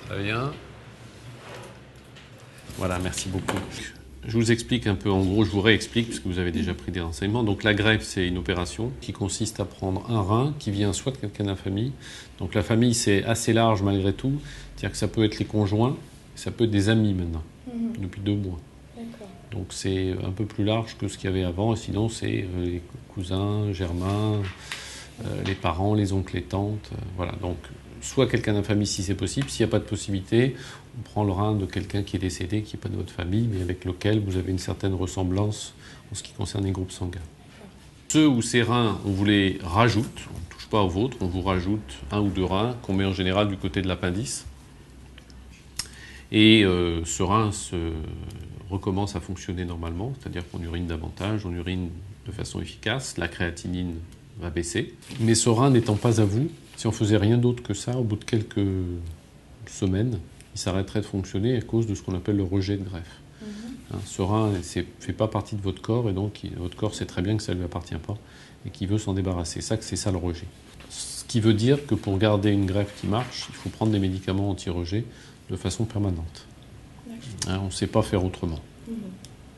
Très bien. Voilà, merci beaucoup. Je vous explique un peu, en gros, je vous réexplique, puisque vous avez déjà pris des renseignements. Donc la greffe, c'est une opération qui consiste à prendre un rein qui vient soit de quelqu'un de la famille. Donc la famille, c'est assez large malgré tout. C'est-à-dire que ça peut être les conjoints, ça peut être des amis maintenant, depuis 2 mois. Donc c'est un peu plus large que ce qu'il y avait avant. Et sinon, c'est les cousins, germains, les parents, les oncles, les tantes. Voilà, donc soit quelqu'un de la famille si c'est possible. S'il n'y a pas de possibilité, on prend le rein de quelqu'un qui est décédé, qui n'est pas de votre famille, mais avec lequel vous avez une certaine ressemblance en ce qui concerne les groupes sanguins. Ceux où ces reins, on vous les rajoute, on ne touche pas aux vôtres, on vous rajoute 1 ou 2 reins qu'on met en général du côté de l'appendice. Et ce rein recommence à fonctionner normalement, c'est-à-dire qu'on urine davantage, on urine de façon efficace, la créatinine va baisser. Mais ce rein n'étant pas à vous, si on faisait rien d'autre que ça, au bout de quelques semaines, il s'arrêterait de fonctionner à cause de ce qu'on appelle le rejet de greffe. Ce rein ne fait pas partie de votre corps et donc votre corps sait très bien que ça ne lui appartient pas et qu'il veut s'en débarrasser. C'est ça le rejet. Ce qui veut dire que pour garder une greffe qui marche, il faut prendre des médicaments anti-rejet de façon permanente. On ne sait pas faire autrement,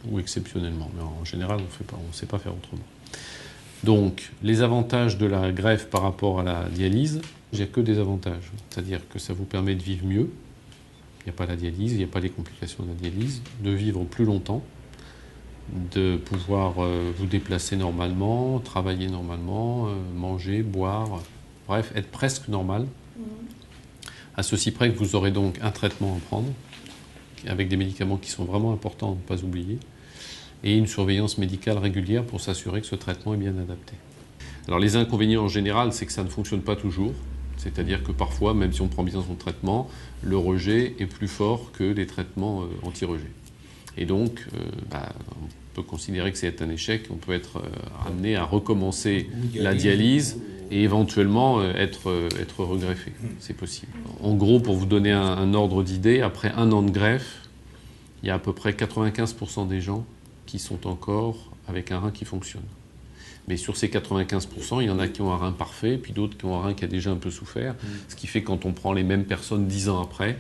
ou exceptionnellement, mais en général on ne sait pas faire autrement. Donc les avantages de la greffe par rapport à la dialyse, il n'y a que des avantages. C'est-à-dire que ça vous permet de vivre mieux. Il n'y a pas la dialyse, il n'y a pas les complications de la dialyse, de vivre plus longtemps, de pouvoir vous déplacer normalement, travailler normalement, manger, boire, bref, être presque normal. À ceci près que vous aurez donc un traitement à prendre, avec des médicaments qui sont vraiment importants à ne pas oublier, et une surveillance médicale régulière pour s'assurer que ce traitement est bien adapté. Alors les inconvénients en général, c'est que ça ne fonctionne pas toujours. C'est-à-dire que parfois, même si on prend bien son traitement, le rejet est plus fort que les traitements anti-rejet. Et donc, on peut considérer que c'est un échec. On peut être amené à recommencer la dialyse et éventuellement être regreffé. C'est possible. En gros, pour vous donner un ordre d'idée, après 1 an de greffe, il y a à peu près 95% des gens qui sont encore avec un rein qui fonctionne. Mais sur ces 95%, il y en a qui ont un rein parfait, puis d'autres qui ont un rein qui a déjà un peu souffert. Ce qui fait que quand on prend les mêmes personnes 10 ans après,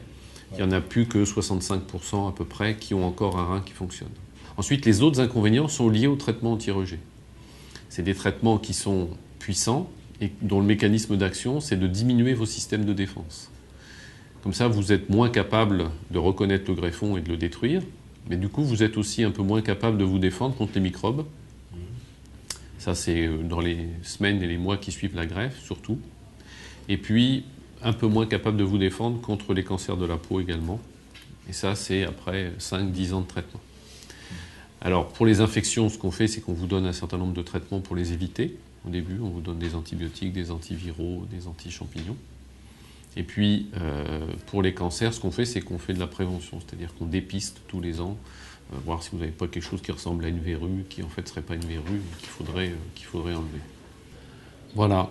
il n'y en a plus que 65% à peu près qui ont encore un rein qui fonctionne. Ensuite, les autres inconvénients sont liés au traitement anti-rejet. C'est des traitements qui sont puissants et dont le mécanisme d'action, c'est de diminuer vos systèmes de défense. Comme ça, vous êtes moins capable de reconnaître le greffon et de le détruire, mais du coup, vous êtes aussi un peu moins capable de vous défendre contre les microbes. Ça, c'est dans les semaines et les mois qui suivent la greffe, surtout. Et puis, un peu moins capable de vous défendre contre les cancers de la peau également. Et ça, c'est après 5-10 ans de traitement. Alors, pour les infections, ce qu'on fait, c'est qu'on vous donne un certain nombre de traitements pour les éviter. Au début, on vous donne des antibiotiques, des antiviraux, des anti-champignons. Et puis, pour les cancers, ce qu'on fait, c'est qu'on fait de la prévention. C'est-à-dire qu'on dépiste tous les ans, voir si vous n'avez pas quelque chose qui ressemble à une verrue, qui en fait ne serait pas une verrue, qu'il faudrait enlever. Voilà.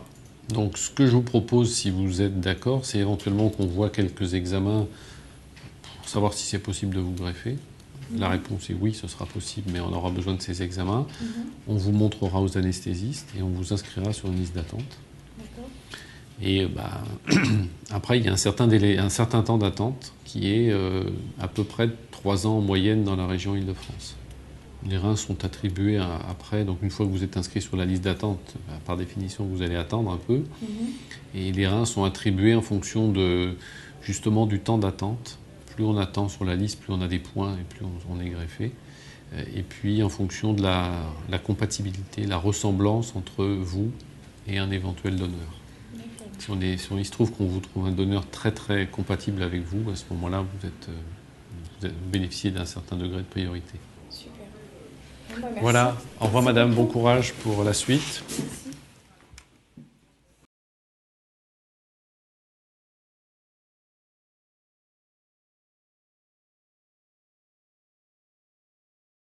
Donc ce que je vous propose, si vous êtes d'accord, c'est éventuellement qu'on voit quelques examens pour savoir si c'est possible de vous greffer. La réponse est oui, ce sera possible, mais on aura besoin de ces examens. On vous montrera aux anesthésistes et on vous inscrira sur une liste d'attente. Et après, il y a un certain temps d'attente qui est à peu près 3 ans en moyenne dans la région Île-de-France. Les reins sont attribués après, donc une fois que vous êtes inscrit sur la liste d'attente, par définition, vous allez attendre un peu. Et les reins sont attribués en fonction justement du temps d'attente. Plus on attend sur la liste, plus on a des points et plus on est greffé. Et puis en fonction de la compatibilité, la ressemblance entre vous et un éventuel donneur. Si il se trouve qu'on vous trouve un donneur très très compatible avec vous, à ce moment-là, vous bénéficiez d'un certain degré de priorité. Super. Bon, merci. Voilà. Au revoir madame, bon courage pour la suite. Merci.